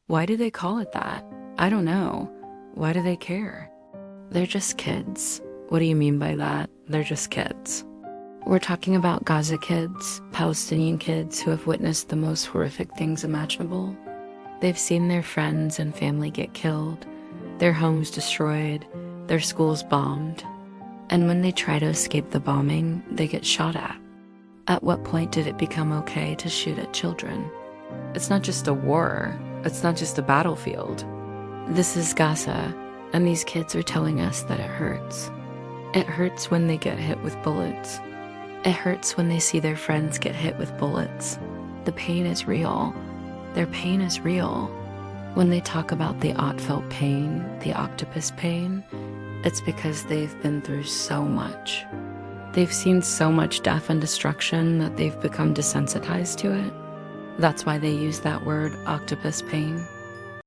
Why do they call it that? I don't know. Why do they care? They're just kids. What do you mean by that? They're just kids. We're talking about Gaza kids, Palestinian kids who have witnessed the most horrific things imaginable. They've seen their friends and family get killed, their homes destroyed, their schools bombed. And when they try to escape the bombing, they get shot at. At what point did it become okay to shoot at children? It's not just a war. It's not just a battlefield. This is Gaza, and these kids are telling us that it hurts. It hurts when they get hit with bullets. It hurts when they see their friends get hit with bullets. The pain is real. Their pain is real. When they talk about the felt pain, the octopus pain, it's because they've been through so much. They've seen so much death and destruction that they've become desensitized to it. That's why they use that word, octopus pain.